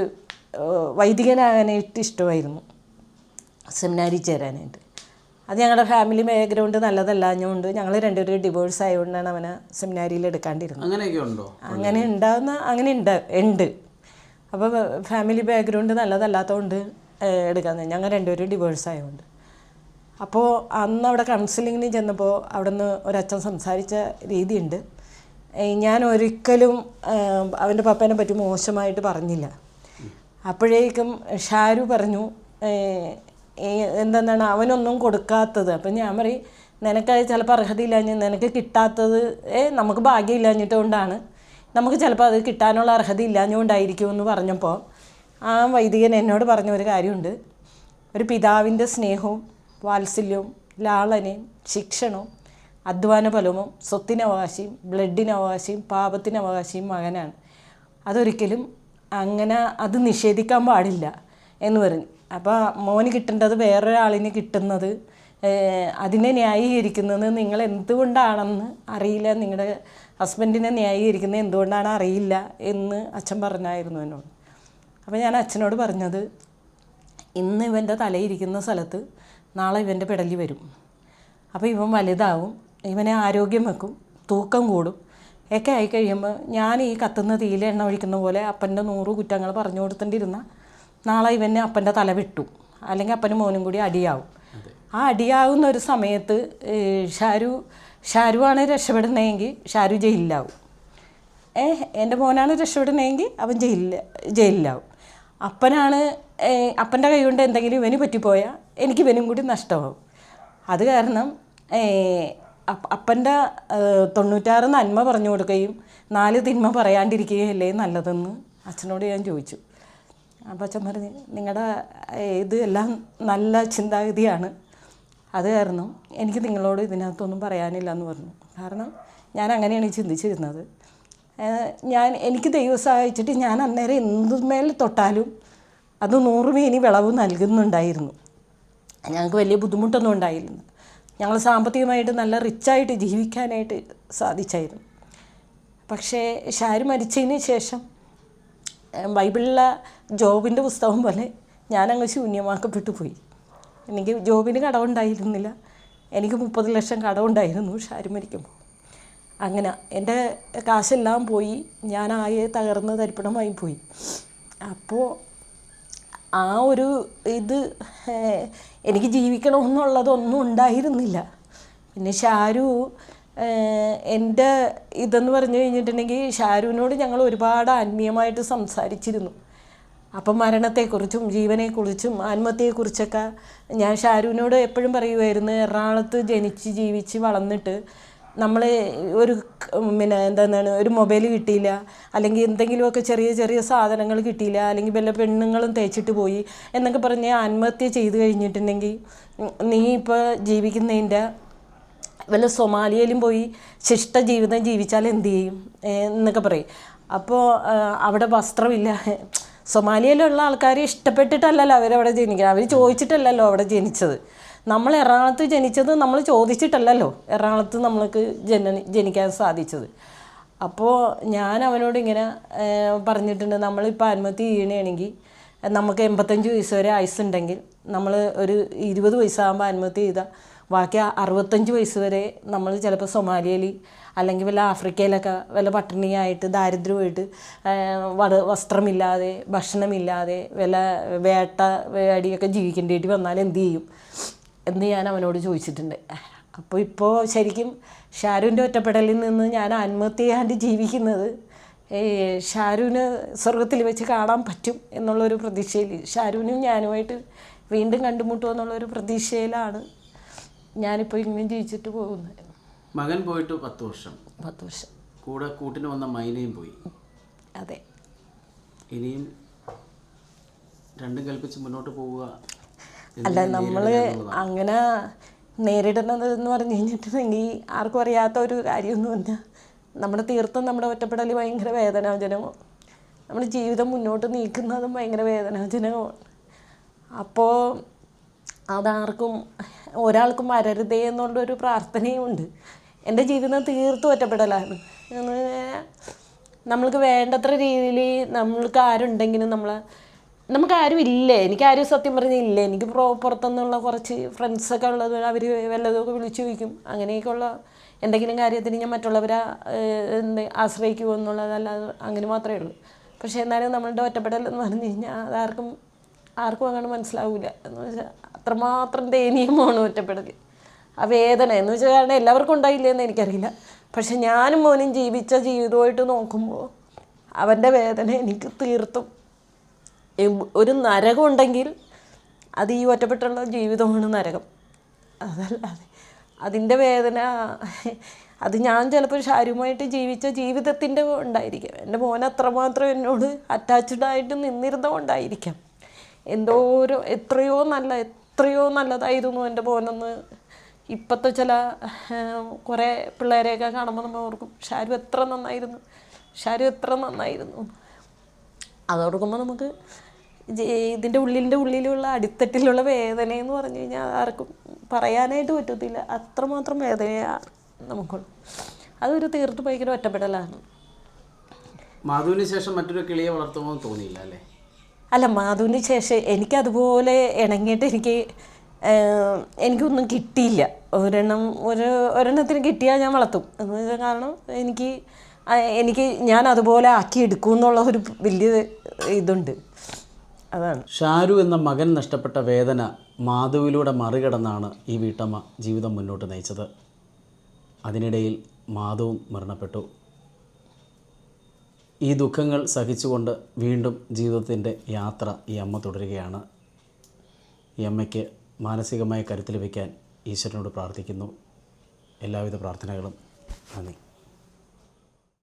വൈദികനാകാനായിട്ട് ഇഷ്ടമായിരുന്നു, സെമിനാരിൽ ചേരാനായിട്ട്. അത് ഞങ്ങളുടെ ഫാമിലി ബാക്ക്ഗ്രൗണ്ട് നല്ലതല്ലാഞ്ഞുകൊണ്ട് ഞങ്ങൾ രണ്ടുപേരും ഡിവോഴ്സ് ആയതുകൊണ്ടാണ് അവനെ സെമിനാരിയിൽ എടുക്കാണ്ടിരുന്നത്. അങ്ങനെയൊക്കെ ഉണ്ടോ? അങ്ങനെ ഉണ്ട്. അപ്പോൾ ഫാമിലി ബാക്ക്ഗ്രൗണ്ട് നല്ലതല്ലാത്തതുകൊണ്ട് എടുക്കാമെന്ന്. ഞങ്ങൾ രണ്ടുപേരും ഡിവോഴ്സ് ആയതുകൊണ്ട്. അപ്പോൾ അന്ന് അവിടെ കൗൺസിലിങ്ങിന് ചെന്നപ്പോൾ അവിടെ നിന്ന് ഒരച്ഛൻ സംസാരിച്ച രീതിയുണ്ട്. ഞാൻ ഒരിക്കലും അവൻ്റെ പപ്പേനെ പറ്റി മോശമായിട്ട് പറഞ്ഞില്ല. അപ്പോഴേക്കും ഷാരു പറഞ്ഞു എന്താണ് അവനൊന്നും കൊടുക്കാത്തത്. അപ്പം ഞാൻ പറയും നിനക്കത് ചിലപ്പോൾ അർഹതയില്ലാഞ്ഞ് നിനക്ക് കിട്ടാത്തത് നമുക്ക് ഭാഗ്യമില്ലാഞ്ഞിട്ടുകൊണ്ടാണ്, നമുക്ക് ചിലപ്പോൾ അത് കിട്ടാനുള്ള അർഹത ഇല്ലാഞ്ഞുകൊണ്ടായിരിക്കും എന്ന് പറഞ്ഞപ്പോൾ ആ വൈദികൻ എന്നോട് പറഞ്ഞ ഒരു കാര്യമുണ്ട്. ഒരു പിതാവിൻ്റെ സ്നേഹവും വാത്സല്യവും ലാളനയും ശിക്ഷണവും അധ്വാന ഫലവും സ്വത്തിനവകാശിയും ബ്ലഡിനവകാശിയും പാപത്തിനവകാശിയും മകനാണ്. അതൊരിക്കലും അങ്ങനെ അത് നിഷേധിക്കാൻ പാടില്ല എന്ന് പറഞ്ഞു. അപ്പോൾ മോന് കിട്ടേണ്ടത് വേറൊരാളിന് കിട്ടുന്നത് അതിനെ ന്യായീകരിക്കുന്നത് നിങ്ങൾ എന്തുകൊണ്ടാണെന്ന് അറിയില്ല, നിങ്ങളുടെ ഹസ്ബൻഡിനെ ന്യായീകരിക്കുന്നത് എന്തുകൊണ്ടാണ് അറിയില്ല എന്ന് അച്ഛൻ പറഞ്ഞായിരുന്നു എന്നോട്. അപ്പോൾ ഞാൻ അച്ഛനോട് പറഞ്ഞത് ഇന്ന് ഇവൻ്റെ തലയിരിക്കുന്ന സ്ഥലത്ത് നാളെ ഇവൻ്റെ പിടലി വരും. അപ്പോൾ ഇവൻ വലുതാവും, ഇവനെ ആരോഗ്യം വെക്കും, തൂക്കം കൂടും ഒക്കെ ആയിക്കഴിയുമ്പോൾ ഞാൻ ഈ കത്തുന്ന തീയിൽ എണ്ണ ഒഴിക്കുന്ന പോലെ അപ്പൻ്റെ 100 കുറ്റങ്ങൾ പറഞ്ഞു കൊടുത്തേണ്ടിരുന്ന നാളെ ഇവനെ അപ്പൻ്റെ തല വിട്ടു, അല്ലെങ്കിൽ അപ്പനും മോനും കൂടി അടിയാവും. ആ അടിയാവുന്ന ഒരു സമയത്ത് ഷാരുവാണ് രക്ഷപ്പെടുന്നതെങ്കിൽ ഷാരു ജയിലിലാവും. എൻ്റെ മോനാണ് രക്ഷപ്പെടുന്നതെങ്കിൽ അവൻ ജയിലിലാവും. അപ്പനാണ് അപ്പൻ്റെ കൈ കൊണ്ട് എന്തെങ്കിലും ഇവന് പറ്റിപ്പോയാൽ എനിക്ക് ഇവനും കൂടി നഷ്ടമാവും. അത് കാരണം അപ്പൻ്റെ 96 നന്മ പറഞ്ഞു കൊടുക്കുകയും 4 തിന്മ പറയാണ്ടിരിക്കുകയല്ലേ നല്ലതെന്ന് അച്ഛനോട് ഞാൻ ചോദിച്ചു. അപ്പോൾ അച്ഛൻ പറഞ്ഞു നിങ്ങളുടെ ഇത് എല്ലാം നല്ല ചിന്താഗതിയാണ്, അത് കാരണം എനിക്ക് നിങ്ങളോട് ഇതിനകത്തൊന്നും പറയാനില്ല എന്ന് പറഞ്ഞു. കാരണം ഞാൻ അങ്ങനെയാണ് ചിന്തിച്ചിരുന്നത്. എനിക്ക് ദൈവം സഹായിച്ചിട്ട് ഞാൻ അന്നേരം എന്തുമേൽ തൊട്ടാലും അത് 100 മേനി വിളവ് നൽകുന്നുണ്ടായിരുന്നു. ഞങ്ങൾക്ക് വലിയ ബുദ്ധിമുട്ടൊന്നും ഉണ്ടായിരുന്നു. ഞങ്ങൾ സാമ്പത്തികമായിട്ട് നല്ല റിച്ചായിട്ട് ജീവിക്കാനായിട്ട് സാധിച്ചായിരുന്നു. പക്ഷേ ഷാരു മരിച്ചതിന് ശേഷം ബൈബിളിലെ ജോബിൻ്റെ പുസ്തകം പോലെ ഞാനങ്ങ് ശൂന്യമാക്കപ്പെട്ടു പോയി. എനിക്ക് ജോബിന് കടമുണ്ടായിരുന്നില്ല, എനിക്ക് 30 ലക്ഷം കടമുണ്ടായിരുന്നു ഷാരു മരിക്കുമ്പോൾ. അങ്ങനെ എൻ്റെ കാശെല്ലാം പോയി, ഞാനാകെ തകർന്ന് തരിപ്പണമായി പോയി. അപ്പോൾ ആ ഒരു ഇത് എനിക്ക് ജീവിക്കണമെന്നുള്ളതൊന്നും ഉണ്ടായിരുന്നില്ല. പിന്നെ ഷാരു എൻ്റെ ഇതെന്ന് പറഞ്ഞു കഴിഞ്ഞിട്ടുണ്ടെങ്കിൽ ഷാരുവിനോട് ഞങ്ങൾ ഒരുപാട് ആത്മീയമായിട്ട് സംസാരിച്ചിരുന്നു. അപ്പം മരണത്തെക്കുറിച്ചും ജീവനെക്കുറിച്ചും ആത്മഹത്യയെക്കുറിച്ചൊക്കെ ഞാൻ ഷാരുവിനോട് എപ്പോഴും പറയുമായിരുന്നു. എറണാകുളത്ത് ജനിച്ച് ജീവിച്ച് വളർന്നിട്ട് നമ്മൾ ഒരു എന്താണ് ഒരു മൊബൈൽ കിട്ടിയില്ല, അല്ലെങ്കിൽ എന്തെങ്കിലുമൊക്കെ ചെറിയ ചെറിയ സാധനങ്ങൾ കിട്ടിയില്ല, അല്ലെങ്കിൽ വല്ല പെണ്ണുങ്ങളും തേച്ചിട്ട് പോയി എന്നൊക്കെ പറഞ്ഞ് ആത്മഹത്യ ചെയ്ത് കഴിഞ്ഞിട്ടുണ്ടെങ്കിൽ നീ ഇപ്പോൾ ജീവിക്കുന്നതിൻ്റെ വല്ല സൊമാലിയയിലും പോയി ശിഷ്ട ജീവിതം ജീവിച്ചാൽ എന്ത് ചെയ്യും എന്നൊക്കെ പറയും. അപ്പോൾ അവിടെ വസ്ത്രമില്ല. സൊമാലിയയിലുള്ള ആൾക്കാരെ ഇഷ്ടപ്പെട്ടിട്ടല്ലല്ലോ അവരവിടെ ജനിക്കുക, അവർ ചോദിച്ചിട്ടല്ലല്ലോ അവിടെ ജനിച്ചത്. നമ്മൾ എറണാകുളത്ത് ജനിച്ചത് നമ്മൾ ചോദിച്ചിട്ടല്ലല്ലോ എറണാകുളത്ത് നമ്മൾക്ക് ജനിക്കാൻ സാധിച്ചത്. അപ്പോൾ ഞാൻ അവനോട് ഇങ്ങനെ പറഞ്ഞിട്ടുണ്ട്, നമ്മളിപ്പോൾ ആത്മഹത്യ ചെയ്യണമെങ്കിൽ നമുക്ക് 85 വയസ്സ് വരെ ആയുസ്സുണ്ടെങ്കിൽ നമ്മൾ ഒരു 20 വയസ്സാകുമ്പോൾ ആത്മഹത്യ ചെയ്താൽ ബാക്കി 65 വയസ്സ് വരെ നമ്മൾ ചിലപ്പോൾ സൊമാലിയയിൽ അല്ലെങ്കിൽ വല്ല ആഫ്രിക്കയിലൊക്കെ വല്ല പട്ടിണിയായിട്ട് ദാരിദ്ര്യമായിട്ട് വസ്ത്രമില്ലാതെ ഭക്ഷണമില്ലാതെ വല്ല വേടിയൊക്കെ ജീവിക്കേണ്ടിയിട്ട് വന്നാൽ എന്ത് ചെയ്യും എന്ന് ഞാൻ അവനോട് ചോദിച്ചിട്ടുണ്ട്. അപ്പോൾ ഇപ്പോൾ ശരിക്കും ഷാരുവിൻ്റെ ഒറ്റപ്പെടലിൽ നിന്ന് ഞാൻ ആത്മഹത്യ ചെയ്യാണ്ട് ജീവിക്കുന്നത് ഷാരുവിന് സ്വർഗത്തിൽ വെച്ച് കാണാൻ പറ്റും എന്നുള്ളൊരു പ്രതീക്ഷയിൽ, ഷാരുവിനും ഞാനുമായിട്ട് വീണ്ടും കണ്ടുമുട്ടുമോ എന്നുള്ളൊരു പ്രതീക്ഷയിലാണ് ഞാനിപ്പോൾ ഇങ്ങനെ ജീവിച്ചിട്ട് പോകുന്നത്. മകൻ പോയിട്ട് 10 വർഷം. കൂടെ കൂട്ടിന് വന്ന മൈനയും പോയി. അതെ. ഇനിയും രണ്ടും കൽപ്പിച്ച് മുന്നോട്ട് പോവുക. അല്ല, നമ്മൾ അങ്ങനെ നേരിടുന്നതെന്ന് പറഞ്ഞു കഴിഞ്ഞിട്ടുണ്ടെങ്കിൽ ആർക്കും അറിയാത്ത ഒരു കാര്യമൊന്നുമില്ല. നമ്മുടെ തീർത്തും നമ്മുടെ ഒറ്റപ്പെടൽ ഭയങ്കര വേദനാജനകമാണ്. നമ്മുടെ ജീവിതം മുന്നോട്ട് നീക്കുന്നതും ഭയങ്കര വേദനാജനകമാണ്. അപ്പോൾ അതാർക്കും ഒരാൾക്കും വരരുതേ എന്നുള്ളൊരു പ്രാർത്ഥനയുമുണ്ട്. എൻ്റെ ജീവിതം തീർത്തും ഒറ്റപ്പെടലാണ്. നമ്മൾക്ക് വേണ്ടത്ര രീതിയിൽ നമ്മൾക്ക് ആരുണ്ടെങ്കിലും നമ്മളെ നമുക്കാരും ഇല്ലേ, എനിക്കാരും സത്യം പറഞ്ഞാൽ ഇല്ല. എനിക്ക് പുറത്തുനിന്നുള്ള കുറച്ച് ഫ്രണ്ട്സൊക്കെ ഉള്ളത്, അവർ വല്ലതുമൊക്കെ വിളിച്ചു ചോദിക്കും. അങ്ങനെയൊക്കെയുള്ള എന്തെങ്കിലും കാര്യത്തിന് ഞാൻ മറ്റുള്ളവരെ ആശ്രയിക്കുമോ എന്നുള്ളതല്ലാതെ അങ്ങനെ മാത്രമേ ഉള്ളൂ. പക്ഷേ എന്നാലും നമ്മളുടെ ഒറ്റപ്പെടൽ എന്ന് പറഞ്ഞു കഴിഞ്ഞാൽ ആർക്കും അങ്ങനെ മനസ്സിലാവില്ല. എന്ന് വെച്ചാൽ അത്രമാത്രം ദയനീയമാണ് ഒറ്റപ്പെടൽ. ആ വേദന എന്ന് വെച്ചാൽ കാരണം എല്ലാവർക്കും ഉണ്ടായില്ലെന്ന് എനിക്കറിയില്ല. പക്ഷെ ഞാനും മോനും ജീവിച്ച ജീവിതമായിട്ട് നോക്കുമ്പോൾ അവൻ്റെ വേദന എനിക്ക് തീർത്തും ഒരു നരകം ഉണ്ടെങ്കിൽ അത് ഈ ഒറ്റപ്പെട്ടുള്ള ജീവിതമാണ് നരകം. അതല്ലാതെ അതിൻ്റെ വേദന അത് ഞാൻ ചിലപ്പോൾ ഷാരുമായിട്ട് ജീവിച്ച ജീവിതത്തിൻ്റെ ഉണ്ടായിരിക്കാം. എൻ്റെ മോൻ അത്രമാത്രം എന്നോട് അറ്റാച്ച്ഡായിട്ട് നിന്നിരുന്നതുകൊണ്ടായിരിക്കാം. എത്രയോ നല്ലതായിരുന്നു എൻ്റെ മോനെന്ന് ഇപ്പോഴത്തെ ചില കുറേ പിള്ളേരെയൊക്കെ കാണുമ്പോൾ നമ്മൾ ഓർക്കും ഷാരു എത്ര നന്നായിരുന്നു. അതോർക്കുമ്പോൾ നമുക്ക് ഇതിൻ്റെ ഉള്ളിലുള്ള അടിത്തട്ടിലുള്ള വേദനയെന്ന് പറഞ്ഞു കഴിഞ്ഞാൽ ആർക്കും പറയാനായിട്ട് പറ്റത്തില്ല. അത്രമാത്രം വേദനയാണ് നമുക്കുള്ളൂ. അതൊരു തീർത്ത് ഭയങ്കര ഒറ്റപ്പെടലാണ്. മാധുവിന് ശേഷം മറ്റൊരു കിളിയെ വളർത്തുമ്പോൾ തോന്നിയില്ല അല്ലേ? അല്ല, മാധുവിന് ശേഷം എനിക്കതുപോലെ ഇണങ്ങിയിട്ട് എനിക്കൊന്നും കിട്ടിയില്ല. ഒരെണ്ണത്തിന് കിട്ടിയാൽ ഞാൻ വളർത്തും എന്ന് വെച്ചാൽ കാരണം ഞാൻ അതുപോലെ ആക്കിയെടുക്കും എന്നുള്ള ഒരു വലിയ ഇതുണ്ട്. അതാണ്. ഷാരു എന്ന മകൻ നഷ്ടപ്പെട്ട വേദന മാധുവിലൂടെ മറികടന്നാണ് ഈ വീട്ടമ്മ ജീവിതം മുന്നോട്ട് നയിച്ചത്. അതിനിടയിൽ മാധവും മരണപ്പെട്ടു. ഈ ദുഃഖങ്ങൾ സഹിച്ചുകൊണ്ട് വീണ്ടും ജീവിതത്തിൻ്റെ യാത്ര ഈ അമ്മ തുടരുകയാണ്. ഈ അമ്മയ്ക്ക് മാനസികമായ കരുത്തിൽ വയ്ക്കാൻ ഈശ്വരനോട് പ്രാർത്ഥിക്കുന്നു. എല്ലാവിധ പ്രാർത്ഥനകളും. നന്ദി.